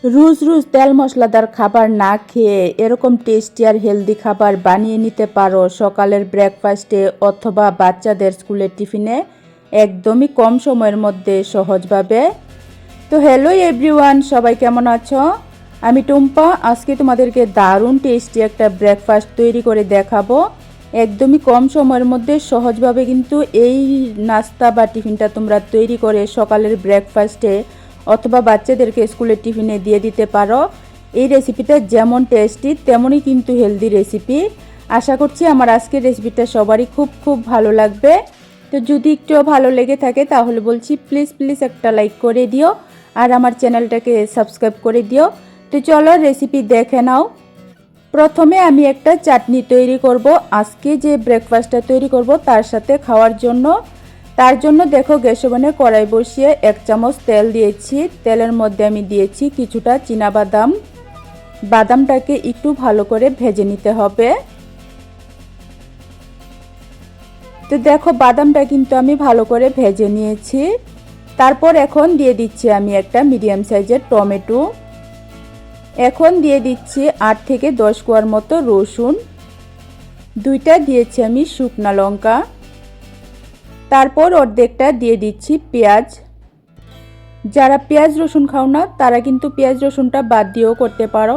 রোজ রোজ তেল মশলাদার খাবার না খেয়ে এরকম টেস্টি আর হেলদি খাবার বানিয়ে নিতে পারো সকালের ব্রেকফাস্টে অথবা বাচ্চাদের স্কুলের টিফিনে একদমই কম সময়ের মধ্যে সহজভাবে। তো হ্যালো এভরিওয়ান, সবাই কেমন আছো? আমি টুম্পা। আজকে তোমাদেরকে দারুণ টেস্টি একটা ব্রেকফাস্ট তৈরি করে দেখাবো। একদমই কম সময়ের মধ্যে সহজভাবে কিন্তু এই নাস্তা বা টিফিনটা তোমরা তৈরি করে সকালের ব্রেকফাস্টে অথবা বাচ্চাদেরকে স্কুলের টিফিনে দিয়ে দিতে পারো। এই রেসিপিটা যেমন টেস্টি তেমনই কিন্তু হেলদি রেসিপি। আশা করছি আমার আজকের রেসিপিটা সবারই খুব ভালো লাগবে। তো যদি একটুও ভালো লেগে থাকে তাহলে বলছি প্লিজ একটা লাইক করে দিও আর আমার চ্যানেলটাকে সাবস্ক্রাইব করে দিও। তো চলো রেসিপি দেখে নাও। প্রথমে আমি একটা চাটনি তৈরি করব আজকে যে ব্রেকফাস্টটা তৈরি করব তার সাথে খাওয়ার জন্য। তার জন্য দেখো গ্যাস ওভেনে কড়াই বসিয়ে 1 চামচ তেল দিয়েছি। তেলের মধ্যে আমি দিয়েছি কিছুটা চীনাবাদাম। বাদামটাকে একটু ভালো করে ভেজে নিতে হবে। তো দেখো বাদামটা কিন্তু আমি ভালো করে ভেজে নিয়েছি। তারপর এখন দিয়ে দিচ্ছি আমি একটা মিডিয়াম সাইজের টমেটো। এখন দিয়ে দিচ্ছি 8 থেকে 10 কোয়ার মতো রসুন। দুইটা দিয়েছি আমি শুকনা লঙ্কা। তারপর অর্ধেকটা দিয়ে দিচ্ছি পেঁয়াজ। যারা পেঁয়াজ রসুন খাও না তারা কিন্তু পেঁয়াজ রসুনটা বাদ দিয়েও করতে পারো।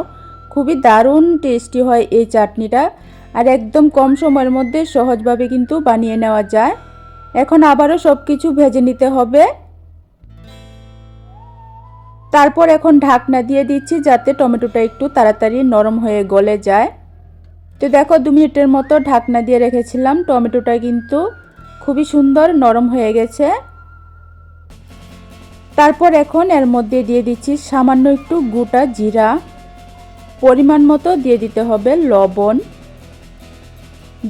খুবই দারুণ টেস্টি হয় এই চাটনিটা আর একদম কম সময়ের মধ্যে সহজভাবে কিন্তু বানিয়ে নেওয়া যায়। এখন আবারও সব কিছু ভেজে নিতে হবে। তারপর এখন ঢাকনা দিয়ে দিচ্ছি যাতে টমেটোটা একটু তাড়াতাড়ি নরম হয়ে গলে যায়। তো দেখো 2 মিনিটের মতো ঢাকনা দিয়ে রেখেছিলাম। টমেটোটা কিন্তু খুবই সুন্দর নরম হয়ে গেছে। তারপর এখন এর মধ্যে দিয়ে দিচ্ছি সামান্য একটু গোটা জিরা। পরিমাণ মতো দিয়ে দিতে হবে লবণ।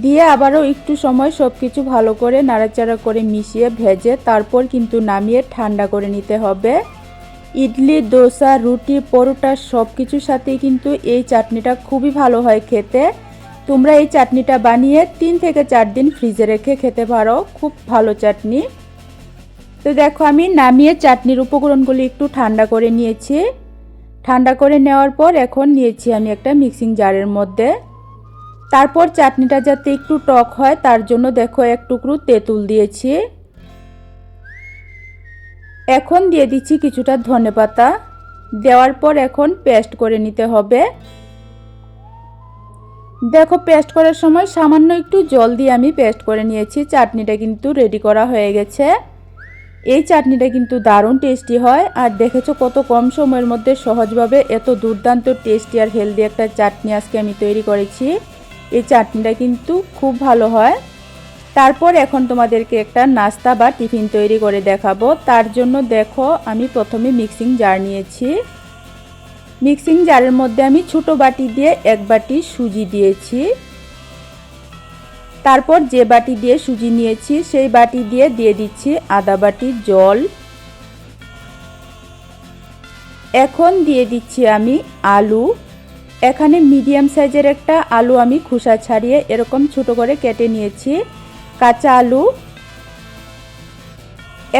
দিয়ে আবারও একটু সময় সব কিছু ভালো করে নাড়াচাড়া করে মিশিয়ে ভেজে তারপর কিন্তু নামিয়ে ঠান্ডা করে নিতে হবে। ইডলি, দোসা, রুটি, পরোটা সব কিছুর সাথেই কিন্তু এই চাটনিটা খুবই ভালো হয় খেতে। তোমরা এই চাটনিটা বানিয়ে 3 থেকে 4 দিন ফ্রিজে রেখে খেতে পারো। খুব ভালো চাটনি। তো দেখো আমি নামিয়ে চাটনির উপকরণগুলি একটু ঠান্ডা করে নিয়েছি। ঠান্ডা করে নেওয়ার পর এখন নিয়েছি আমি একটা মিক্সিং জারের মধ্যে। তারপর চাটনিটা যাতে একটু টক হয় তার জন্য দেখো 1 টুকরো তেঁতুল দিয়েছি। এখন দিয়ে দিচ্ছি কিছুটা ধনেপাতা। দেওয়ার পর এখন পেস্ট করে নিতে হবে। দেখো পেস্ট করার সময় সামান্য একটু জল দিয়ে আমি পেস্ট করে নিয়েছি। চাটনিটা কিন্তু রেডি করা হয়ে গেছে। এই চাটনিটা কিন্তু দারুণ টেস্টি হয় আর দেখেছো কত কম সময়ের মধ্যে সহজভাবে এত দুর্দান্ত টেস্টি আর হেলদি একটা চাটনি আজকে আমি তৈরি করেছি। এই চাটনিটা কিন্তু খুব ভালো হয়। তারপর এখন তোমাদেরকে একটা নাস্তা বা টিফিন তৈরি করে দেখাবো। তার জন্য দেখো আমি প্রথমে মিক্সিং জার নিয়েছি। মিক্সিং জারের মধ্যে আমি ছোট বাটি দিয়ে 1 বাটি সুজি দিয়েছি। তারপর যে বাটি দিয়ে সুজি নিয়েছি সেই বাটি দিয়ে দিচ্ছি আধা বাটি জল। এখন দিয়ে দিচ্ছি আমি আলু। এখানে মিডিয়াম সাইজের একটা আলু আমি খোসা ছাড়িয়ে এরকম ছোট করে কেটে নিয়েছি, কাঁচা আলু।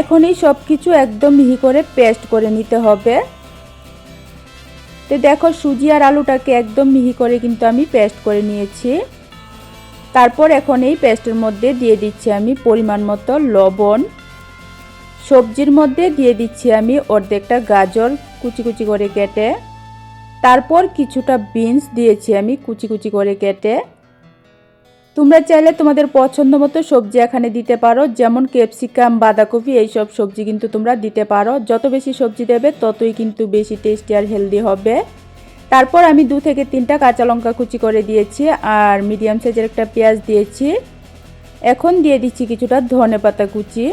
এখন এই সব কিছু একদম মিহি করে পেস্ট করে নিতে হবে। তো দেখো সুজি আর আলুটাকে একদম মিহি করে কিন্তু আমি পেস্ট করে নিয়েছি। তারপর এখন এই পেস্টের মধ্যে দিয়ে দিচ্ছি আমি পরিমাণ মতো লবণ। সবজির মধ্যে দিয়ে দিচ্ছি আমি অর্ধেকটা গাজর কুচি করে কেটে। তারপর কিছুটা বিনস দিয়েছি আমি কুচি করে কেটে। তোমরা চাইলে তোমাদের পছন্দ মতো সবজি এখানে দিতে পারো, যেমন ক্যাপসিকাম, বাঁধাকপি এইসব সবজি কিন্তু তোমরা দিতে পারো। যত বেশি সবজি দেবে ততই কিন্তু বেশি টেস্টি আর হেলদি হবে। তারপর আমি 2 থেকে 3টা কাঁচা লঙ্কা কুচি করে দিয়েছি আর মিডিয়াম সাইজের একটা পেঁয়াজ দিয়েছি। এখন দিয়ে দিচ্ছি কিছুটা ধনেপাতা কুচি।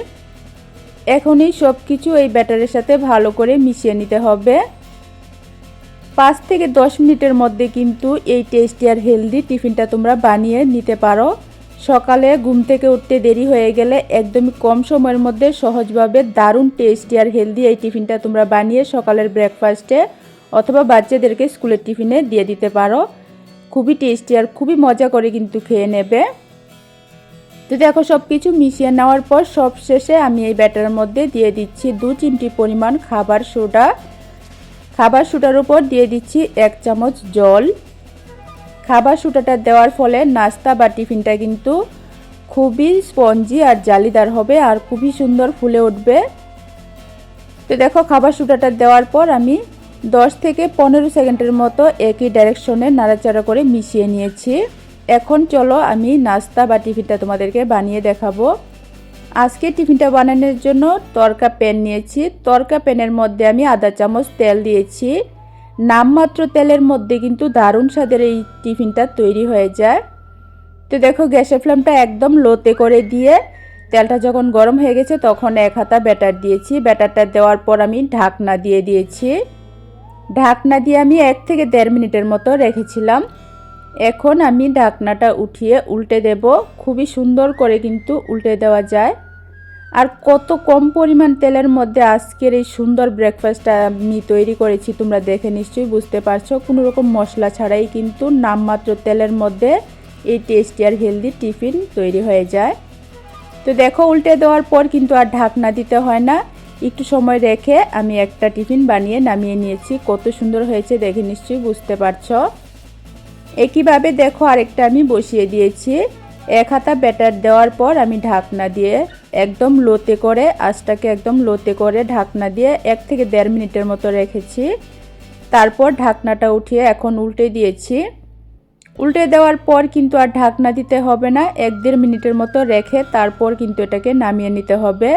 এখন এই সব কিছু এই ব্যাটারের সাথে ভালো করে মিশিয়ে নিতে হবে। 5 থেকে 10 মিনিটের মধ্যে কিন্তু এই টেস্টি আর হেলদি টিফিনটা তোমরা বানিয়ে নিতে পারো। সকালে ঘুম থেকে উঠতে দেরি হয়ে গেলে একদমই কম সময়ের মধ্যে সহজভাবে দারুণ টেস্টি আর হেলদি এই টিফিনটা তোমরা বানিয়ে সকালের ব্রেকফাস্টে অথবা বাচ্চাদেরকে স্কুলের টিফিনে দিয়ে দিতে পারো। খুবই টেস্টি আর খুবই মজা করে কিন্তু খেয়ে নেবে। তো দেখো সব কিছু মিশিয়ে নেওয়ার পর সব শেষে আমি এই ব্যাটারের মধ্যে দিয়ে দিচ্ছি 2 চিমটি পরিমাণ খাবার সোডা। খাবার সোডার উপর দিয়ে দিচ্ছি 1 চামচ জল। খাবার সোডাটা দেওয়ার ফলে নাস্তা বা টিফিনটা কিন্তু খুবই স্পঞ্জি আর জালিদার হবে আর খুবই সুন্দর ফুলে উঠবে। তো দেখো খাবার সোডাটা দেওয়ার পর আমি 10 থেকে 15 সেকেন্ডের মতো একই ডাইরেকশনে নাড়াচাড়া করে মিশিয়ে নিয়েছি। এখন চলো আমি নাস্তা বা টিফিনটা তোমাদেরকে বানিয়ে দেখাবো। আজকে টিফিনটা বানানোর জন্য তরকা প্যান নিয়েছি। তরকা প্যানের মধ্যে আমি আধা চামচ তেল দিয়েছি। নামমাত্র তেলের মধ্যে কিন্তু দারুণ স্বাদের এই টিফিনটা তৈরি হয়ে যায়। তো দেখো গ্যাসের ফ্লেমটা একদম লোতে করে দিয়ে তেলটা যখন গরম হয়ে গেছে তখন 1 হাতা ব্যাটার দিয়েছি। ব্যাটারটা দেওয়ার পর আমি ঢাকনা দিয়ে দিয়েছি। ঢাকনা দিয়ে আমি 1 থেকে 1.5 মিনিটের মতো রেখেছিলাম। এখন আমি ঢাকনাটা উঠিয়ে উল্টে দেব। খুবই সুন্দর করে কিন্তু উল্টে দেওয়া যায়। আর কত কম পরিমাণ তেলের মধ্যে আজকের এই সুন্দর ব্রেকফাস্টটা আমি তৈরি করেছি তোমরা দেখে নিশ্চয়ই বুঝতে পারছো। কোনো রকম মশলা ছাড়াই কিন্তু নামমাত্র তেলের মধ্যে এই টেস্টি আর হেলদি টিফিন তৈরি হয়ে যায়। তো দেখো উল্টে দেওয়ার পর কিন্তু আর ঢাকনা দিতে হয় না। একটু সময় রেখে আমি একটা টিফিন বানিয়ে নামিয়ে নিয়েছি। কত সুন্দর হয়েছে দেখে নিশ্চয়ই বুঝতে পারছো। একইভাবে দেখো আরেকটা আমি বসিয়ে দিয়েছি। 1 হাতা ব্যাটার দেওয়ার পর আমি ঢাকনা দিয়ে একদম লোতে করে আঁচটাকে একদম লোতে করে ঢাকনা দিয়ে 1 থেকে 1.5 মিনিটের মতো রেখেছি। তারপর ঢাকনাটা উঠিয়ে এখন উল্টে দিয়েছি। উল্টে দেওয়ার পর কিন্তু আর ঢাকনা দিতে হবে না। 1-1.5 মিনিটের মতো রেখে তারপর কিন্তু এটাকে নামিয়ে নিতে হবে।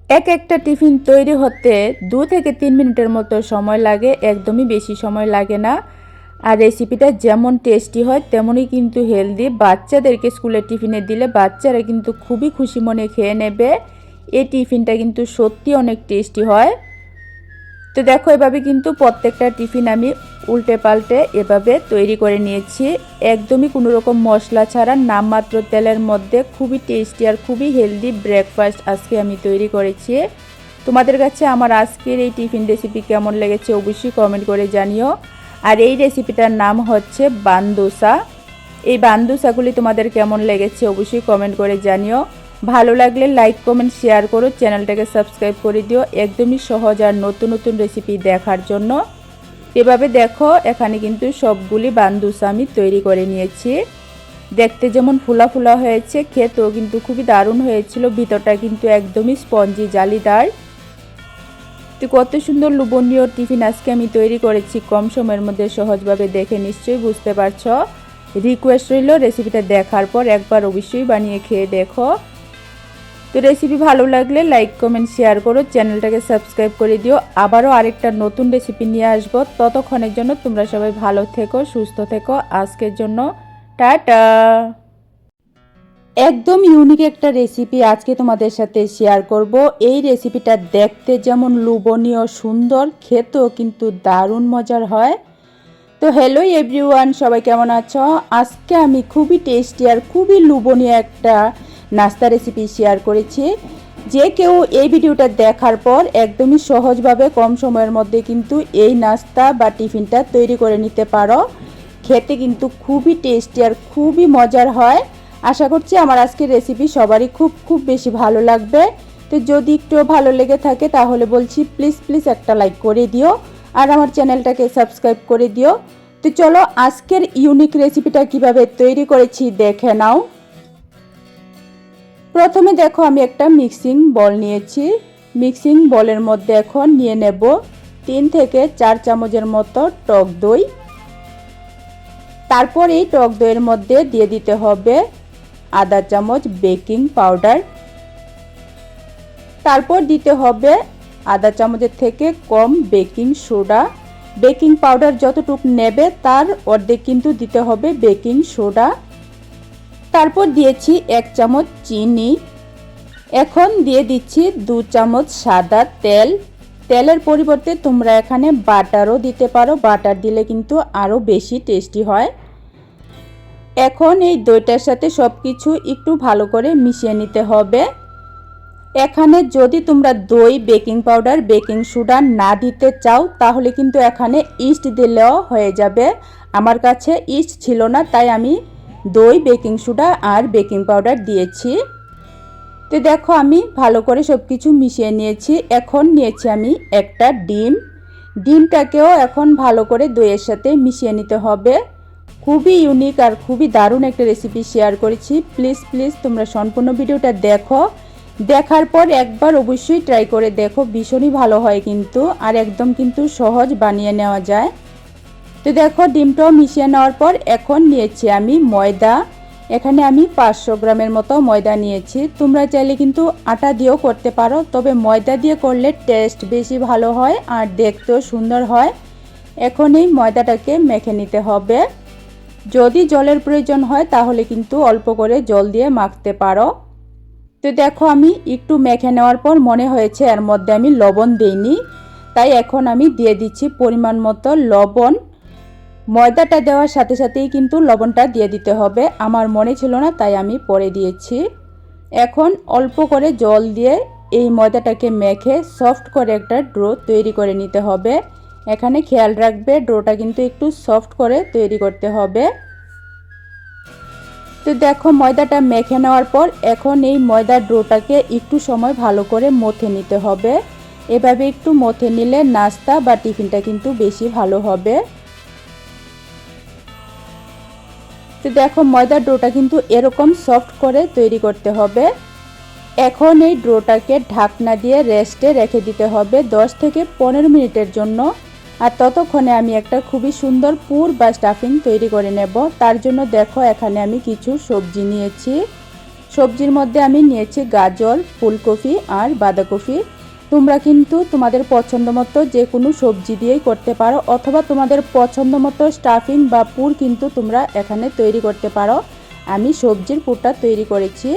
একটা টিফিন তৈরি হতে 2 থেকে 3 মিনিটের মতো সময় লাগে, একদমই বেশি সময় লাগে না। আর রেসিপিটা যেমন টেস্টি হয় তেমনই কিন্তু হেলদি। বাচ্চাদেরকে স্কুলের টিফিনে দিলে বাচ্চারা কিন্তু খুবই খুশি মনে খেয়ে নেবে। এই টিফিনটা কিন্তু সত্যি অনেক টেস্টি হয়। তো দেখো এভাবে কিন্তু প্রত্যেকটা টিফিন আমি উল্টে পাল্টে এভাবে তৈরি করে নিয়েছি। একদমই কোনো রকম মশলা ছাড়া নামমাত্র তেলের মধ্যে খুবই টেস্টি আর খুবই হেলদি ব্রেকফাস্ট আজকে আমি তৈরি করেছি। তোমাদের কাছে আমার আজকের এই টিফিন রেসিপি কেমন লেগেছে অবশ্যই কমেন্ট করে জানিও। আর এই রেসিপিটার নাম হচ্ছে বানদোসা। এই বানদোসাগুলি তোমাদের কেমন লেগেছে অবশ্যই কমেন্ট করে জানিও। ভালো লাগলে লাইক কমেন্ট শেয়ার করো, চ্যানেলটাকে সাবস্ক্রাইব করে দিও একদমই সহজ আর নতুন নতুন রেসিপি দেখার জন্য। এভাবে দেখো এখানে কিন্তু সবগুলি বানদোসা আমি তৈরি করে নিয়েছি। দেখতে যেমন ফুলা ফুলা হয়েছে, খেতেও কিন্তু খুবই দারুণ হয়েছিল। ভিতরটা কিন্তু একদমই স্পঞ্জি জালিদার। তো কত সুন্দর লোভনীয় টিফিন আজকে আমি তৈরি করেছি কম সময়ের মধ্যে সহজভাবে দেখে নিশ্চয়ই বুঝতে পারছো। রিকোয়েস্ট রইল রেসিপিটা দেখার পর একবার অবশ্যই বানিয়ে খেয়ে দেখো। তো রেসিপি ভালো লাগলে লাইক কমেন্ট শেয়ার করো, চ্যানেলটাকে সাবস্ক্রাইব করে দিও। আবারও আরেকটা নতুন রেসিপি নিয়ে আসবো। ততক্ষণের জন্য তোমরা সবাই ভালো থেকো, সুস্থ থেকো। আজকের জন্য টাটা। একদম ইউনিক একটা রেসিপি আজকে তোমাদের সাথে শেয়ার করব। এই রেসিপিটা দেখতে যেমন লোভনীয় সুন্দর, খেতেও কিন্তু দারুণ মজার হয়। তো হ্যালো এভরিওয়ান, সবাই কেমন আছো? আজকে আমি খুবই টেস্টি আর খুবই লোভনীয় একটা নাস্তা রেসিপি শেয়ার করেছি। যে কেউ এই ভিডিওটা দেখার পর একদমই সহজভাবে কম সময়ের মধ্যে কিন্তু এই নাস্তা বা টিফিনটা তৈরি করে নিতে পারো। খেতে কিন্তু খুবই টেস্টি আর খুবই মজার হয়। আশা করছি আমার আজকের রেসিপি সবারই খুব বেশি ভালো লাগবে। তো যদি একটু ভালো লেগে থাকে তাহলে বলছি প্লিজ একটা লাইক করে দিও আর আমার চ্যানেলটাকে সাবস্ক্রাইব করে দিও। তো চলো আজকের ইউনিক রেসিপিটা কিভাবে তৈরি করেছি দেখে নাও। প্রথমে দেখো আমি একটা মিক্সিং বল নিয়েছি। মিক্সিং বলের মধ্যে এখন নিয়ে নেব 3 থেকে 4 চামচের মতো টক দই। তারপর এই টক দইয়ের মধ্যে দিয়ে দিতে হবে আধা চামচ বেকিং পাউডার। তারপর দিতে হবে আধা চামচের থেকে কম বেকিং সোডা। বেকিং পাউডার যতটুকু নেবে তার অর্ধেক কিন্তু দিতে হবে বেকিং সোডা। তারপর দিয়েছি 1 চামচ চিনি। এখন দিয়ে দিচ্ছি 2 চামচ সাদা তেল। তেলের পরিবর্তে তোমরা এখানে বাটারও দিতে পারো, বাটার দিলে কিন্তু আরও বেশি টেস্টি হয়। এখন এই দইটার সাথে সব কিছু একটু ভালো করে মিশিয়ে নিতে হবে। এখানে যদি তোমরা দই, বেকিং পাউডার, বেকিং সোডা না দিতে চাও তাহলে কিন্তু এখানে ইস্ট দিলেও হয়ে যাবে। আমার কাছে ইস্ট ছিল না তাই আমি দই, বেকিং সোডা আর বেকিং পাউডার দিয়েছি। তো দেখো আমি ভালো করে সব কিছু মিশিয়ে নিয়েছি। এখন নিয়েছি আমি একটা ডিম। ডিমটাকেও এখন ভালো করে দইয়ের সাথে মিশিয়ে নিতে হবে। খুবই ইউনিক আর খুবই দারুণ একটা রেসিপি শেয়ার করেছি। প্লিজ প্লিজ তোমরা সম্পূর্ণ ভিডিওটা দেখো, দেখার পর একবার অবশ্যই ট্রাই করে দেখো, ভীষণই ভালো হয় কিন্তু, আর একদম কিন্তু সহজ বানিয়ে নেওয়া যায়। তো দেখো ডিমটাও মিশিয়ে নেওয়ার পর এখন নিয়েছি আমি ময়দা। এখানে আমি 500 গ্রামের মতো ময়দা নিয়েছি। তোমরা চাইলে কিন্তু আটা দিয়েও করতে পারো, তবে ময়দা দিয়ে করলে টেস্ট বেশি ভালো হয় আর দেখতেও সুন্দর হয়। এখন এই ময়দাটাকে মেখে নিতে হবে। যদি জলের প্রয়োজন হয় তাহলে কিন্তু অল্প করে জল দিয়ে মাখতে পারো। তো দেখো আমি একটু মেখে নেওয়ার পর মনে হয়েছে এর মধ্যে আমি লবণ দিইনি, তাই এখন আমি দিয়ে দিচ্ছি পরিমাণ মতো লবণ। ময়দাটা দেওয়ার সাথে সাথেই কিন্তু লবণটা দিয়ে দিতে হবে, আমার মনে ছিল না তাই আমি পরে দিয়েছি। এখন অল্প করে জল দিয়ে এই ময়দাটাকে মেখে সফট করে একটা ডো তৈরি করে নিতে হবে। এখানে খেয়াল রাখবে ডোটা কিন্তু একটু সফট করে তৈরি করতে হবে। তো দেখো ময়দাটা মেখে নেওয়ার পর এখন এই ময়দার ডোটাকে একটু সময় ভালো করে মথে নিতে হবে। এভাবে একটু মথে নিলে নাস্তা বা টিফিনটা কিন্তু বেশি ভালো হবে। তো দেখো ময়দার ডোটা কিন্তু এরকম সফট করে তৈরি করতে হবে। এখন এই ডোটাকে ঢাকনা দিয়ে রেস্টে রেখে দিতে হবে 10 থেকে 15 মিনিটের জন্য। আর ততক্ষণে আমি একটা খুবই সুন্দর পুর বা স্টাফিং তৈরি করে নেব। তার জন্য দেখো এখানে আমি কিছু সবজি নিয়েছি। সবজির মধ্যে আমি নিয়েছি গাজর, ফুলকপি আর বাঁধাকপি। তোমরা কিন্তু তোমাদের পছন্দ মতো যে কোনো সবজি দিয়েই করতে পারো, অথবা তোমাদের পছন্দ মতো স্টাফিং বা পুর কিন্তু তোমরা এখানে তৈরি করতে পারো। আমি সবজির পুরটা তৈরি করেছি।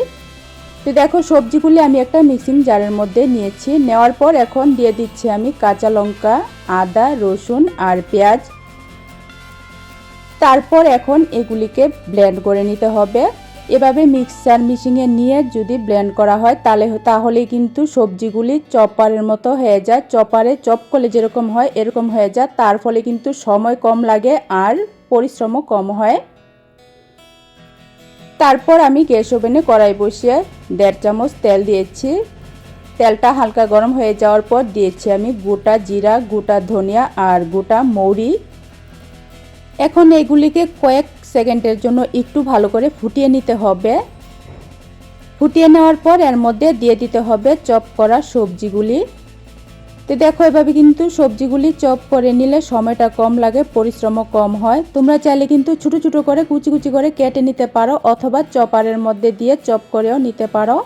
তো দেখো সবজিগুলি আমি একটা মিক্সিং জারের মধ্যে নিয়েছি। নেওয়ার পর এখন দিয়ে দিচ্ছি আমি কাঁচা লঙ্কা, আদা, রসুন আর পেঁয়াজ। তারপর এখন এগুলিকে ব্লেন্ড করে নিতে হবে। এভাবে মিক্সার মেশিনে নিয়ে যদি ব্লেন্ড করা হয় তাহলে কিন্তু সবজিগুলি চপারের মতো হয়ে যায়। চপারে চপ করলে যেরকম হয় এরকম হয়ে যায়, তার ফলে কিন্তু সময় কম লাগে আর পরিশ্রমও কম হয়। তারপর আমি গ্যাস ওভেনে কড়াই বসিয়ে 1.5 চামচ তেল দিয়েছি। তেলটা হালকা গরম হয়ে যাওয়ার পর দিয়েছি আমি গোটা জিরা, গোটা ধনিয়া আর গোটা মৌরি। এখন এগুলিকে কয়েক সেকেন্ডের জন্য একটু ভালো করে ফুটিয়ে নিতে হবে। ফুটিয়ে নেওয়ার পর এর মধ্যে দিয়ে দিতে হবে চপ করা সবজিগুলি। তো দেখো এভাবে কিন্তু সবজিগুলি চপ করে নিলে সময়টা কম লাগে, পরিশ্রমও কম হয়। তোমরা চাইলে কিন্তু ছোট ছোট করে কুচি কুচি করে কেটে নিতে পারো, অথবা চপারের মধ্যে দিয়ে চপ করেও নিতে পারো।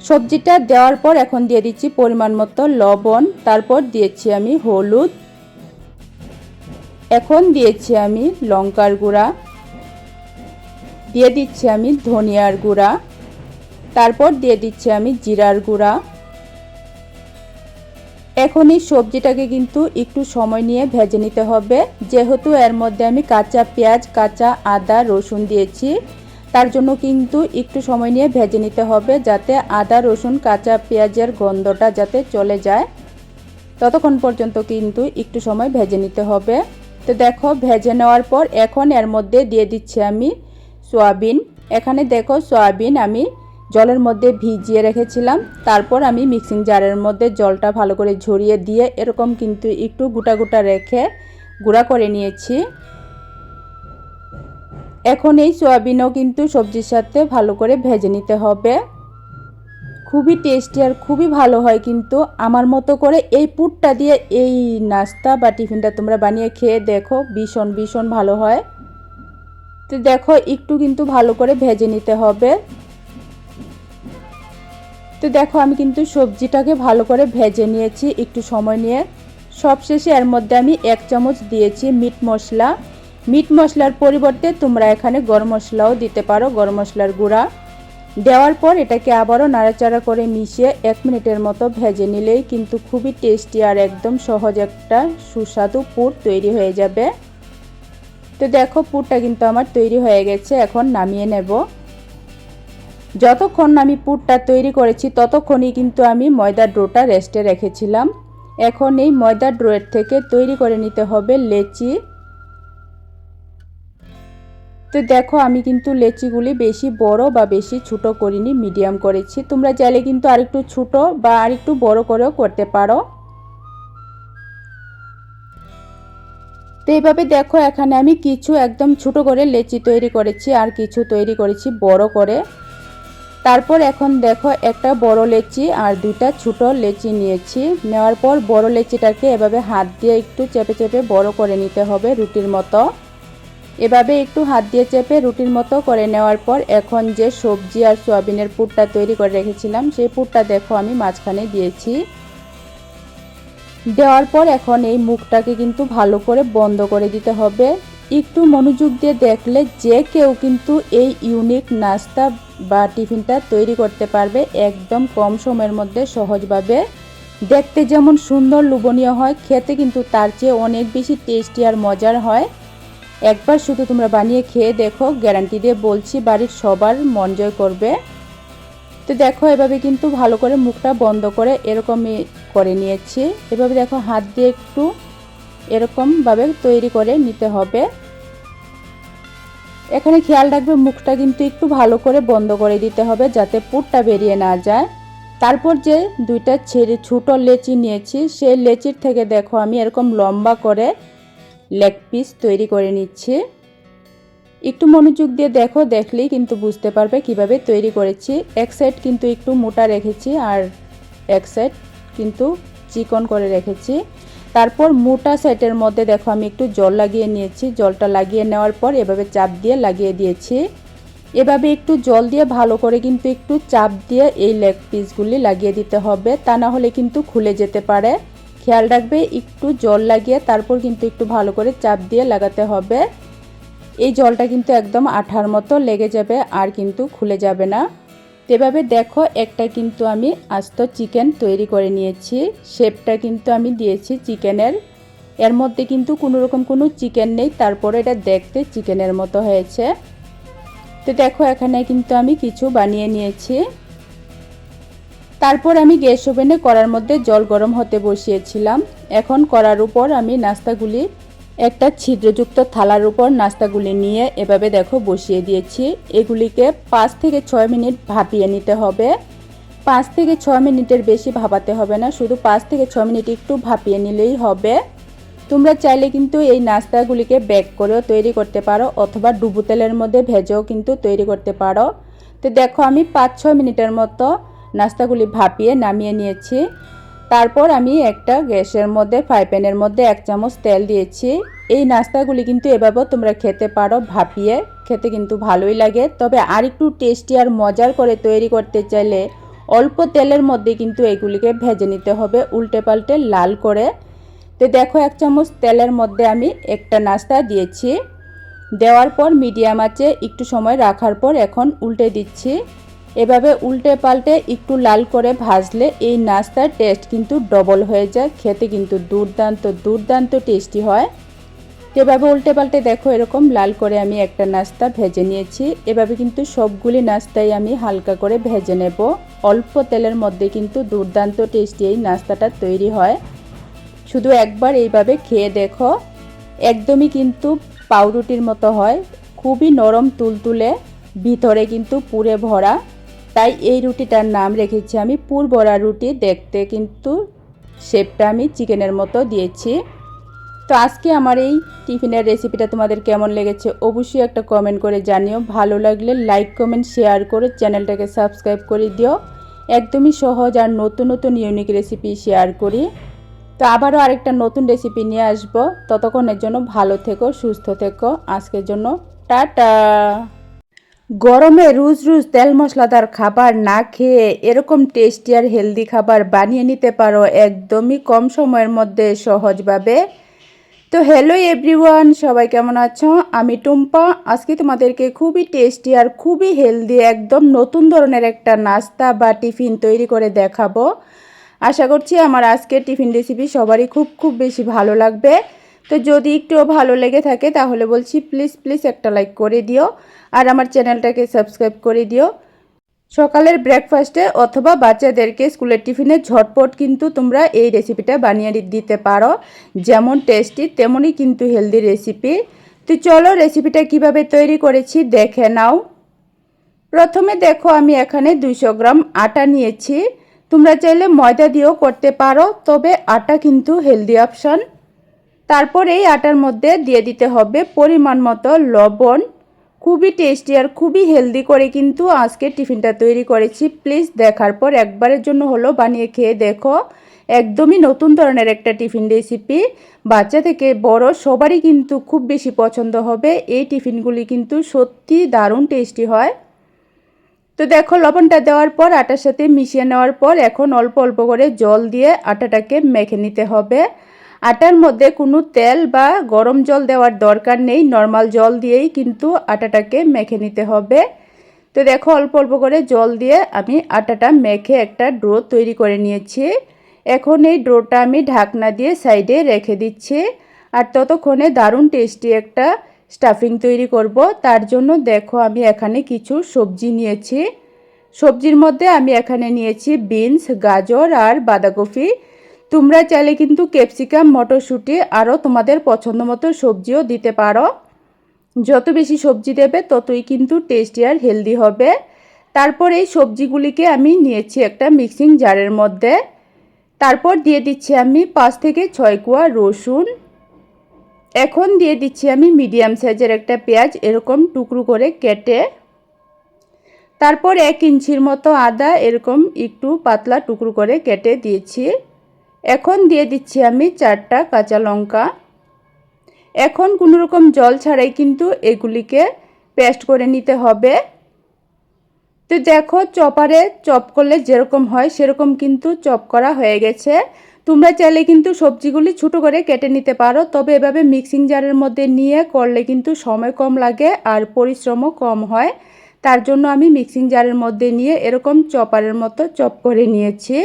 সবজিটা দেওয়ার পর এখন দিয়ে দিচ্ছি পরিমাণ মতো লবণ, তারপর দিয়েছি আমি হলুদ, এখন দিয়েছি আমি লঙ্কার গুঁড়া, দিয়ে দিচ্ছি আমি ধনিয়ার গুঁড়া, তারপর দিয়ে দিচ্ছি আমি জিরার গুঁড়া। এখন এই সবজিটাকে কিন্তু একটু সময় নিয়ে ভেজে নিতে হবে, যেহেতু এর মধ্যে আমি কাঁচা পেঁয়াজ, কাঁচা আদা, রসুন দিয়েছি, তার জন্য কিন্তু একটু সময় নিয়ে ভেজে নিতে হবে, যাতে আদা, রসুন, কাঁচা পেঁয়াজের গন্ধটা যাতে চলে যায়। ততক্ষণ পর্যন্ত কিন্তু একটু সময় ভেজে নিতে হবে। তো দেখো ভেজে নেওয়ার পর এখন এর মধ্যে দিয়ে দিচ্ছি আমি সয়াবিন। এখানে দেখো সয়াবিন আমি জলের মধ্যে ভিজিয়ে রেখেছিলাম, তারপর আমি মিক্সিং জারের মধ্যে জলটা ভালো করে ঝরিয়ে দিয়ে এরকম কিন্তু একটু গোটা গোটা রেখে গুঁড়া করে নিয়েছি। এখন এই সয়াবিনও কিন্তু সবজির সাথে ভালো করে ভেজে নিতে হবে। খুবই টেস্টি আর খুবই ভালো হয় কিন্তু। আমার মতো করে এই পুরটা দিয়ে এই নাস্তা বা টিফিনটা তোমরা বানিয়ে খেয়ে দেখো, ভীষণ ভীষণ ভালো হয়। তো দেখো একটু কিন্তু ভালো করে ভেজে নিতে হবে। তো দেখো আমি কিন্তু সবজিটাকে ভালো করে ভেজে নিয়েছি একটু সময় নিয়ে। সবশেষে এর মধ্যে আমি 1 চামচ দিয়েছি মিট মশলা। মিট মশলার পরিবর্তে তোমরা এখানে গরম মশলাও দিতে পারো, গরম মশলার গুঁড়া। দেওয়ার পর এটাকে আবারও নাড়াচাড়া করে মিশিয়ে 1 মিনিটের মতো ভেজে নিলেই কিন্তু খুবই টেস্টি আর একদম সহজ একটা সুস্বাদু পুর তৈরি হয়ে যাবে। তো দেখো পুরটা কিন্তু আমার তৈরি হয়ে গেছে, এখন নামিয়ে নেব। যতক্ষণ আমি পুরটা তৈরি করেছি ততক্ষণই কিন্তু আমি ময়দার ডোটা রেস্টে রেখেছিলাম। এখন এই ময়দার ডোয়ের থেকে তৈরি করে নিতে হবে লেচি। তো দেখো আমি কিন্তু লেচিগুলি বেশি বড় বা বেশি ছোট করিনি, মিডিয়াম করেছি। তোমরা চাইলে কিন্তু আরেকটু ছোট বা আরেকটু বড় করেও করতে পারো। তো এইভাবে দেখো এখানে আমি কিছু একদম ছোট করে লেচি তৈরি করেছি আর কিছু তৈরি করেছি বড় করে। তারপর এখন দেখো একটা বড় লেচি আর দুইটা ছোট লেচি নিয়েছি। নেওয়ার পর বড় লেচিটাকে এভাবে হাত দিয়ে একটু চেপে চেপে বড় করে নিতে হবে রুটির মতো। এভাবে একটু হাত দিয়ে চেপে রুটির মতো করে নেওয়ার পর এখন যে সবজি আর সয়াবিনের পুরটা তৈরি করে রেখেছিলাম সেই পুরটা দেখো আমি মাঝখানে দিয়েছি। দেওয়ার পর এখন এই মুখটাকে কিন্তু ভালো করে বন্ধ করে দিতে হবে। একটু মনোযোগ দিয়ে দেখলে যে কেউ কিন্তু এই ইউনিক নাস্তা বা টিফিনটা তৈরি করতে পারবে একদম কম সময়ের মধ্যে সহজভাবে। দেখতে যেমন সুন্দর লোভনীয় হয়, খেতে কিন্তু তার চেয়ে অনেক বেশি টেস্টি আর মজার হয়। একবার শুধু তোমরা বানিয়ে খেয়ে দেখো, গ্যারান্টি দিয়ে বলছি বাড়ির সবার মন জয় করবে। তো দেখো এভাবে কিন্তু ভালো করে মুখটা বন্ধ করে এরকমই করে নিয়েছি। এভাবে দেখো হাত দিয়ে একটু এরকমভাবে তৈরি করে নিতে হবে। এখানে খেয়াল রাখবে মুখটা কিন্তু একটু ভালো করে বন্ধ করে দিতে হবে যাতে পুরটা বেরিয়ে না যায়। তারপর যে দুইটা ছোট লেচি নিয়েছি সেই লেচির থেকে দেখো আমি এরকম লম্বা করে লেগ পিস তৈরি করে নিচ্ছি। একটু মনোযোগ দিয়ে দেখো, দেখলেই কিন্তু বুঝতে পারবে কিভাবে তৈরি করেছি। এক সাইড কিন্তু একটু মোটা রেখেছি আর এক সাইড কিন্তু চিকন করে রেখেছি। তারপর মোটা সাইডের মধ্যে দেখো আমি একটু জল লাগিয়ে নিয়েছি। জলটা লাগিয়ে নেওয়ার পর এভাবে চাপ দিয়ে লাগিয়ে দিয়েছি। এভাবে একটু জল দিয়ে ভালো করে কিন্তু একটু চাপ দিয়ে এই লেগ পিসগুলি লাগিয়ে দিতে হবে, তা না হলে কিন্তু খুলে যেতে পারে। খেয়াল রাখবে একটু জল লাগিয়ে তারপর কিন্তু একটু ভালো করে চাপ দিয়ে লাগাতে হবে। এই জলটা কিন্তু একদম আঠার মতো লেগে যাবে আর কিন্তু খুলে যাবে না। এভাবে দেখো একটা কিন্তু আমি আস্ত চিকেন তৈরি করে নিয়েছি। শেপটা কিন্তু আমি দিয়েছি চিকেনের, এর মধ্যে কিন্তু কোনো রকম কোনো চিকেন নেই, তারপরে এটা দেখতে চিকেনের মতো হয়েছে। তো দেখো এখানে কিন্তু আমি কিছু বানিয়ে নিয়েছি। তারপর আমি গ্যাস ওভেনে কড়ার মধ্যে জল গরম হতে বসিয়েছিলাম। এখন কড়ার উপর আমি নাস্তাগুলি একটা ছিদ্রযুক্ত থালার উপর নাস্তাগুলি নিয়ে এভাবে দেখো বসিয়ে দিয়েছি। এগুলিকে 5 থেকে 6 মিনিট ভাপিয়ে নিতে হবে। 5 থেকে 6 মিনিটের বেশি ভাপাতে হবে না, শুধু 5 থেকে 6 মিনিট একটু ভাপিয়ে নিলেই হবে। তোমরা চাইলে কিন্তু এই নাস্তাগুলিকে বেক করেও তৈরি করতে পারো অথবা ডুবো তেলের মধ্যে ভেজেও কিন্তু তৈরি করতে পারো। তো দেখো আমি 5-6 মিনিটের মতো নাস্তাগুলি ভাপিয়ে নামিয়ে নিয়েছি। তারপর আমি একটা গ্যাসের মধ্যে ফ্রাই প্যানের মধ্যে 1 চামচ তেল দিয়েছি। এই নাস্তাগুলি কিন্তু এভাবেও তোমরা খেতে পারো ভাপিয়ে, খেতে কিন্তু ভালোই লাগে। তবে আর একটু টেস্টি আর মজার করে তৈরি করতে চাইলে অল্প তেলের মধ্যে কিন্তু এগুলিকে ভেজে নিতে হবে উল্টে পাল্টে লাল করে। তো দেখো 1 চামচ তেলের মধ্যে আমি একটা নাস্তা দিয়েছি। দেওয়ার পর মিডিয়াম আঁচে একটু সময় রাখার পর এখন উল্টে দিচ্ছি। এভাবে উল্টে পাল্টে একটু লাল করে ভাজলে এই নাস্তার টেস্ট কিন্তু ডবল হয়ে যায়, খেতে কিন্তু দুর্দান্ত টেস্টি হয়। এভাবে উল্টে পাল্টে দেখো এরকম লাল করে আমি একটা নাস্তা ভেজে নিয়েছি। এভাবে কিন্তু সবগুলি নাস্তাই আমি হালকা করে ভেজে নেব। অল্প তেলের মধ্যে কিন্তু দুর্দান্ত টেস্টি এই নাস্তাটা তৈরি হয়। শুধু একবার এইভাবে খেয়ে দেখো, একদমই কিন্তু পাউরুটির মতো হয়, খুবই নরম তুলতুলে, ভিতরে কিন্তু পুরে ভরা। তাই এই রুটিটার নাম রেখেছি আমি পুর ভরা রুটি। দেখতে কিন্তু শেপটা আমি চিকেনের মতো দিয়েছি। তো আজকে আমার এই টিফিনের রেসিপিটা তোমাদের কেমন লেগেছে অবশ্যই একটা কমেন্ট করে জানিও। ভালো লাগলে লাইক কমেন্ট শেয়ার করে চ্যানেলটাকে সাবস্ক্রাইব করে দিও। একদমই সহজ আর নতুন নতুন ইউনিক রেসিপি শেয়ার করি। তো আবারও আরেকটা নতুন রেসিপি নিয়ে আসবো। ততক্ষণের জন্য ভালো থেকো, সুস্থ থেকো। আজকের জন্য টাটা। গরমে রোজ রোজ তেল মশলাদার খাবার না খেয়ে এরকম টেস্টি আর হেলদি খাবার বানিয়ে নিতে পারো একদমই কম সময়ের মধ্যে সহজভাবে। তো হ্যালো এভরিওয়ান, সবাই কেমন আছো? আমি টুম্পা। আজকে তোমাদেরকে খুবই টেস্টি আর খুবই হেলদি একদম নতুন ধরনের একটা নাস্তা বা টিফিন তৈরি করে দেখাবো। আশা করছি আমার আজকের টিফিন রেসিপি সবারই খুব বেশি ভালো লাগবে। তো যদি একটুও ভালো লেগে থাকে তাহলে বলছি প্লিজ একটা লাইক করে দিও আর আমার চ্যানেলটাকে সাবস্ক্রাইব করে দিও। সকালের ব্রেকফাস্টে অথবা বাচ্চাদেরকে স্কুলের টিফিনে ঝটপট কিন্তু তোমরা এই রেসিপিটা বানিয়ে দিতে পারো। যেমন টেস্টি তেমনই কিন্তু হেলদি রেসিপি। তো চলো রেসিপিটা কিভাবে তৈরি করেছি দেখে নাও। প্রথমে দেখো আমি এখানে 200 গ্রাম আটা নিয়েছি। তোমরা চাইলে ময়দা দিয়েও করতে পারো, তবে আটা কিন্তু হেলদি অপশন। তারপর এই আটার মধ্যে দিয়ে দিতে হবে পরিমাণ মতো লবণ। খুবই টেস্টি আর খুবই হেলদি করে কিন্তু আজকে টিফিনটা তৈরি করেছি। প্লিজ দেখার পর একবারের জন্য হলো বানিয়ে খেয়ে দেখো। একদমই নতুন ধরনের একটা টিফিন রেসিপি, বাচ্চা থেকে বড় সবারই কিন্তু খুব বেশি পছন্দ হবে। এই টিফিনগুলি কিন্তু সত্যি দারুণ টেস্টি হয়। তো দেখো লবণটা দেওয়ার পর আটার সাথে মিশিয়ে নেওয়ার পর এখন অল্প অল্প করে জল দিয়ে আটাটাকে মেখে নিতে হবে। আটার মধ্যে কোনো তেল বা গরম জল দেওয়ার দরকার নেই, নর্মাল জল দিয়েই কিন্তু আটাটাকে মেখে নিতে হবে। তো দেখো অল্প অল্প করে জল দিয়ে আমি আটাটা মেখে একটা ডো তৈরি করে নিয়েছি। এখন এই ডোটা আমি ঢাকনা দিয়ে সাইডে রেখে দিচ্ছি। আর ততক্ষণে দারুণ টেস্টি একটা স্টাফিং তৈরি করব। তার জন্য দেখো আমি এখানে কিছু সবজি নিয়েছি। সবজির মধ্যে আমি এখানে নিয়েছি বিনস, গাজর আর বাঁধাকপি। তোমরা চাইলে কিন্তু ক্যাপসিকাম, মটরশুঁটি আরও তোমাদের পছন্দ মতো সবজিও দিতে পারো। যত বেশি সবজি দেবে ততই কিন্তু টেস্টি আর হেলদি হবে। তারপর এই সবজিগুলিকে আমি নিয়েছি একটা মিক্সিং জারের মধ্যে। তারপর দিয়ে দিচ্ছি আমি 5 থেকে 6 কোয়া রসুন। এখন দিয়ে দিচ্ছি আমি মিডিয়াম সাইজের একটা পেঁয়াজ এরকম টুকরো করে কেটে। তারপর 1 ইঞ্চির মতো আদা এরকম একটু পাতলা টুকরো করে কেটে দিয়েছি। এখন দিয়ে দিচ্ছি আমি 4টা কাঁচা লঙ্কা। এখন কোনো রকম জল ছাড়াই কিন্তু এগুলিকে পেস্ট করে নিতে হবে। তো দেখো চপারে চপ করলে যেরকম হয় সেরকম কিন্তু চপ করা হয়ে গেছে। তোমরা চাইলে কিন্তু সবজিগুলি ছোটো করে কেটে নিতে পারো, তবে এভাবে মিক্সিং জারের মধ্যে নিয়ে করলে কিন্তু সময় কম লাগে আর পরিশ্রমও কম হয়। তার জন্য আমি মিক্সিং জারের মধ্যে নিয়ে এরকম চপারের মতো চপ করে নিয়েছি।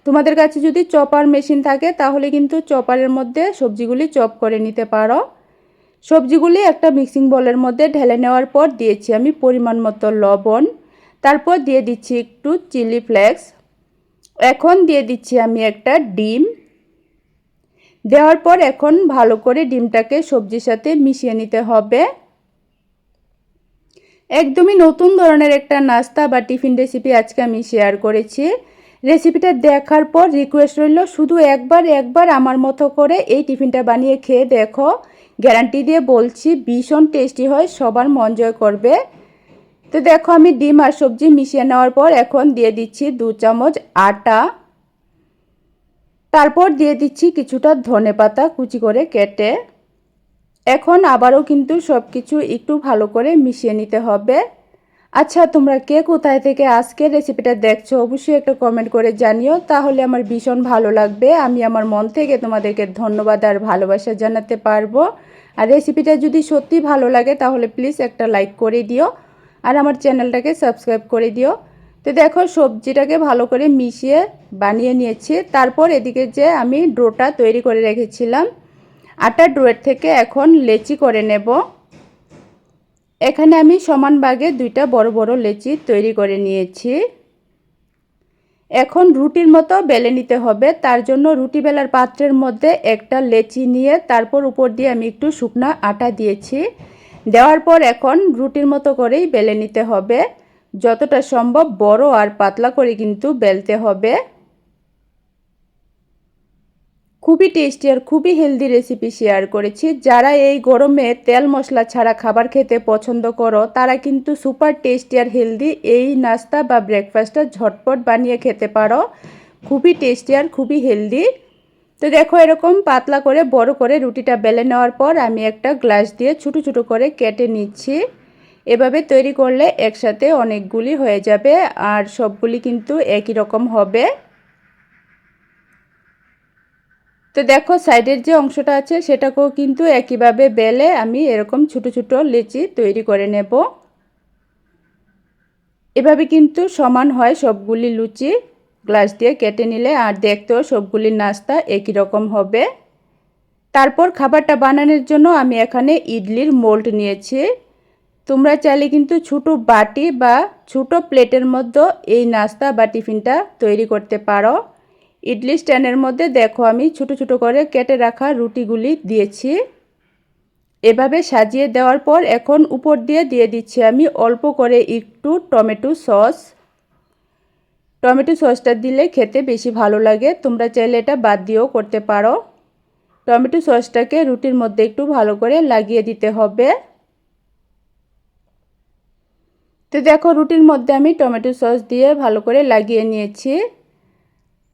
তোমাদের কাছে যদি চপার মেশিন থাকে তাহলে কিন্তু চপারের মধ্যে সবজিগুলি চপ করে নিতে পারো। সবজিগুলি একটা মিক্সিং বোলের মধ্যে ঢেলে নেওয়ার পর দিয়েছি আমি পরিমাণ মতো লবণ। তারপর দিয়ে দিচ্ছি একটু চিলি ফ্লেক্স। এখন দিয়ে দিচ্ছি আমি একটা ডিম। দেওয়ার পর এখন ভালো করে ডিমটাকে সবজির সাথে মিশিয়ে নিতে হবে। একদমই নতুন ধরনের একটা নাস্তা বা টিফিন রেসিপি আজকে আমি শেয়ার করেছি। রেসিপিটা দেখার পর রিকোয়েস্ট রইল শুধু একবার আমার মতো করে এই টিফিনটা বানিয়ে খেয়ে দেখো। গ্যারান্টি দিয়ে বলছি ভীষণ টেস্টি হয়, সবার মন জয় করবে। তো দেখো আমি ডিম আর সবজি মিশিয়ে নেওয়ার পর এখন দিয়ে দিচ্ছি 2 চামচ আটা। তারপর দিয়ে দিচ্ছি কিছুটা ধনেপাতা কুচি করে কেটে। এখন আবারও কিন্তু সব কিছু একটু ভালো করে মিশিয়ে নিতে হবে। আচ্ছা তোমরা কে কোথায় থেকে আজকের রেসিপিটা দেখছো অবশ্যই একটা কমেন্ট করে জানিও, তাহলে আমার ভীষণ ভালো লাগবে। আমি আমার মন থেকে তোমাদেরকে ধন্যবাদ আর ভালোবাসা জানাতে পারবো। আর রেসিপিটা যদি সত্যি ভালো লাগে তাহলে প্লিজ একটা লাইক করে দিও আর আমার চ্যানেলটাকে সাবস্ক্রাইব করে দিও। তো দেখো সবজিটাকে ভালো করে মিশিয়ে বানিয়ে নিয়েছি। তারপর এদিকে যে আমি ডোটা তৈরি করে রেখেছিলাম আটার ডোয়ের থেকে এখন লেচি করে নেব। এখানে আমি সমান ভাগে 2টা বড় বড় লেচি তৈরি করে নিয়েছি। এখন রুটির মতো বেলে নিতে হবে। তার জন্য রুটি বেলার পাত্রের মধ্যে একটা লেচি নিয়ে তারপর উপর দিয়ে আমি একটু শুকনা আটা দিয়েছি। দেওয়ার পর এখন রুটির মতো করেই বেলে নিতে হবে। যতটা সম্ভব বড় আর পাতলা করে কিন্তু বেলতে হবে। খুবই টেস্টি আর খুবই হেলদি রেসিপি শেয়ার করেছি। যারা এই গরমে তেল মশলা ছাড়া খাবার খেতে পছন্দ করো তারা কিন্তু সুপার টেস্টি আর হেলদি এই নাস্তা বা ব্রেকফাস্টটা ঝটপট বানিয়ে খেতে পারো। খুবই টেস্টি আর খুবই হেলদি। তো দেখো এরকম পাতলা করে বড় করে রুটিটা বেলে নেওয়ার পর আমি একটা গ্লাস দিয়ে ছোটো ছোটো করে কেটে নিচ্ছি। এভাবে তৈরি করলে একসাথে অনেকগুলি হয়ে যাবে আর সবগুলি কিন্তু একই রকম হবে। তো দেখো সাইডের যে অংশটা আছে সেটাকেও কিন্তু একইভাবে বেলে আমি এরকম ছোটো ছোটো লেচি তৈরি করে নেব। এভাবে কিন্তু সমান হয় সবগুলি লুচি গ্লাস দিয়ে কেটে নিলে, আর দেখতেও সবগুলি নাস্তা একই রকম হবে। তারপর খাবারটা বানানোর জন্য আমি এখানে ইডলির মোল্ড নিয়েছি। তোমরা চাইলে কিন্তু ছোটো বাটি বা ছোটো প্লেটের মধ্যে এই নাস্তা বা টিফিনটা তৈরি করতে পারো। ইডলি স্ট্যান্ডের মধ্যে দেখো আমি ছোটো ছোটো করে কেটে রাখা রুটিগুলি দিয়েছি। এভাবে সাজিয়ে দেওয়ার পর এখন উপর দিয়ে দিচ্ছি আমি অল্প করে একটু টমেটো সস। টমেটো সসটা দিলে খেতে বেশি ভালো লাগে, তোমরা চাইলে এটা বাদ দিয়েও করতে পারো। টমেটো সসটাকে রুটির মধ্যে একটু ভালো করে লাগিয়ে দিতে হবে। তো দেখো রুটির মধ্যে আমি টমেটো সস দিয়ে ভালো করে লাগিয়ে নিয়েছি।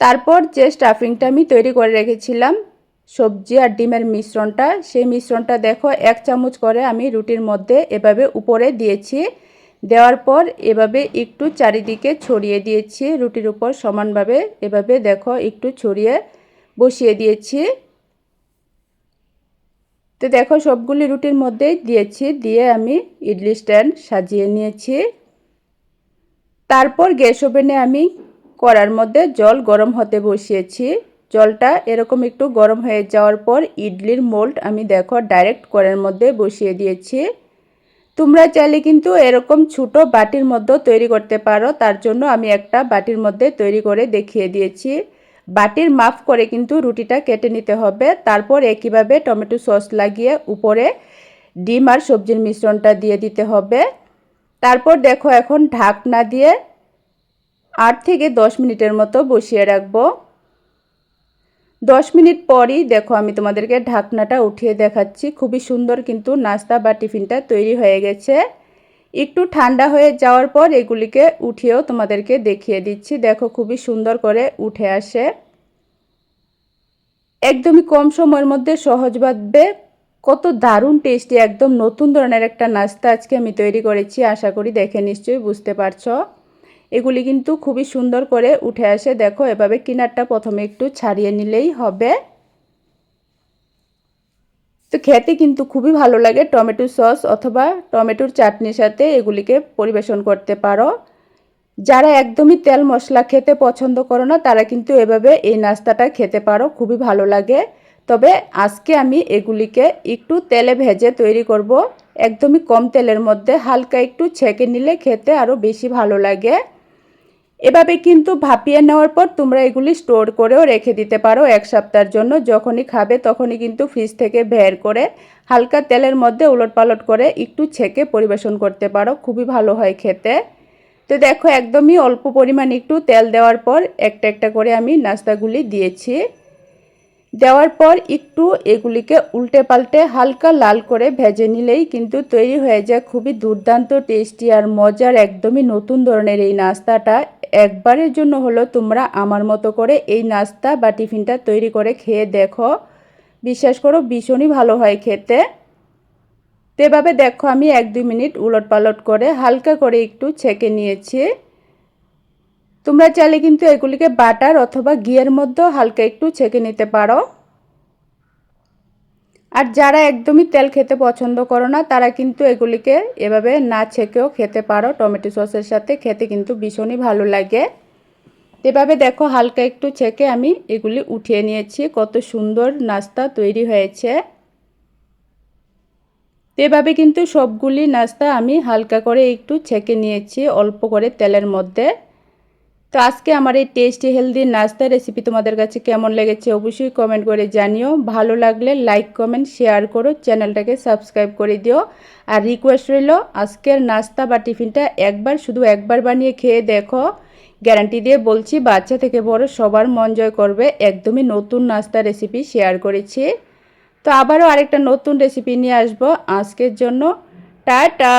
তারপর যে স্টাফিংটা আমি তৈরি করে রেখেছিলাম সবজি আর ডিমের মিশ্রণটা, সেই মিশ্রণটা দেখো 1 চামচ করে আমি রুটির মধ্যে এভাবে উপরে দিয়েছি। দেওয়ার পর এভাবে একটু চারিদিকে ছড়িয়ে দিয়েছি, রুটির উপর সমানভাবে এভাবে দেখো একটু ছড়িয়ে বসিয়ে দিয়েছি। তো দেখো সবগুলি রুটির মধ্যে দিয়েছি, দিয়ে আমি ইডলি স্ট্যান্ড সাজিয়ে নিয়েছি। তারপর গ্যাস ওভেনে আমি কড়ার মধ্যে জল গরম হতে বসিয়েছি। জলটা এরকম একটু গরম হয়ে যাওয়ার পর ইডলির মোল্ড আমি দেখো ডাইরেক্ট কড়ার মধ্যে বসিয়ে দিয়েছি। তোমরা চাইলে কিন্তু এরকম ছোট বাটির মধ্যে তৈরি করতে পারো, তার জন্য আমি একটা বাটির মধ্যে তৈরি করে দেখিয়ে দিয়েছি। বাটির মাপ করে কিন্তু রুটিটা কেটে নিতে হবে। তারপর একইভাবে টমেটো সস লাগিয়ে উপরে ডিম আর সবজির মিশ্রণটা দিয়ে দিতে হবে। তারপর দেখো এখন ঢাকনা দিয়ে 8 থেকে 10 মিনিটের মতো বসিয়ে রাখবো। 10 মিনিট পরই দেখো আমি তোমাদেরকে ঢাকনাটা উঠিয়ে দেখাচ্ছি। খুবই সুন্দর কিন্তু নাস্তা বা টিফিনটা তৈরি হয়ে গেছে। একটু ঠান্ডা হয়ে যাওয়ার পর এগুলিকে উঠিয়েও তোমাদেরকে দেখিয়ে দিচ্ছি। দেখো খুবই সুন্দর করে উঠে আসে। একদমই কম সময়ের মধ্যে সহজভাবে কত দারুণ টেস্টি একদম নতুন ধরনের একটা নাস্তা আজকে আমি তৈরি করেছি। আশা করি দেখে নিশ্চয়ই বুঝতে পারছো। এগুলি কিন্তু খুবই সুন্দর করে উঠে আসে। দেখো এভাবে কিনারটা প্রথমে একটু ছাড়িয়ে নিলেই হবে। তো খেতে কিন্তু খুবই ভালো লাগে। টমেটো সস অথবা টমেটোর চাটনির সাথে এগুলিকে পরিবেশন করতে পারো। যারা একদমই তেল মশলা খেতে পছন্দ করো না তারা কিন্তু এভাবে এই নাস্তাটা খেতে পারো, খুবই ভালো লাগে। তবে আজকে আমি এগুলিকে একটু তেলে ভেজে তৈরি করব। একদমই কম তেলের মধ্যে হালকা একটু ছেঁকে নিলে খেতে আরও বেশি ভালো লাগে। এভাবে কিন্তু ভাপিয়ে নেওয়ার পর তোমরা এগুলি স্টোর করেও রেখে দিতে পারো 1 সপ্তাহের জন্য। যখনই খাবে তখনই কিন্তু ফ্রিজ থেকে বের করে হালকা তেলের মধ্যে উলটপালট করে একটু ছেঁকে পরিবেশন করতে পারো, খুবই ভালো হয় খেতে। তো দেখো একদমই অল্প পরিমাণ একটু তেল দেওয়ার পর একটা একটা করে আমি নাস্তাগুলি দিয়েছি। দেওয়ার পর একটু এগুলিকে উল্টে পাল্টে হালকা লাল করে ভেজে নিলেই কিন্তু তৈরি হয়ে যায় খুবই দুর্দান্ত টেস্টি আর মজার একদমই নতুন ধরনের এই নাস্তাটা। একবারের জন্য হলো তোমরা আমার মতো করে এই নাস্তা বা টিফিনটা তৈরি করে খেয়ে দেখো, বিশ্বাস করো ভীষণই ভালো হয় খেতে। তো এভাবে দেখো আমি 1-2 মিনিট উলটপালট করে হালকা করে একটু ছেঁকে নিয়েছি। তোমরা চাইলে কিন্তু এগুলিকে বাটার অথবা ঘিয়ের মধ্যেও হালকা একটু ছেঁকে নিতে পারো। আর যারা একদমই তেল খেতে পছন্দ করো না তারা কিন্তু এগুলিকে এভাবে না ছেঁকেও খেতে পারো। টমেটো সসের সাথে খেতে কিন্তু ভীষণই ভালো লাগে। এভাবে দেখো হালকা একটু ছেঁকে আমি এগুলি উঠিয়ে নিয়েছি। কত সুন্দর নাস্তা তৈরি হয়েছে। এভাবে কিন্তু সবগুলি নাস্তা আমি হালকা করে একটু ছেঁকে নিয়েছি অল্প করে তেলের মধ্যে। তো আজকে আমার এই টেস্টি হেলদি নাস্তা রেসিপি তোমাদের কাছে কেমন লেগেছে অবশ্যই কমেন্ট করে জানিও। ভালো লাগলে লাইক কমেন্ট শেয়ার করো, চ্যানেলটাকে সাবস্ক্রাইব করে দিও। আর রিকোয়েস্ট রইল আজকের নাস্তা বা টিফিনটা শুধু একবার বানিয়ে খেয়ে দেখো। গ্যারান্টি দিয়ে বলছি বাচ্চা থেকে বড় সবার মন জয় করবে। একদমই নতুন নাস্তা রেসিপি শেয়ার করেছি। তো আবারও আরেকটা নতুন রেসিপি নিয়ে আসবো। আজকের জন্য টাটা।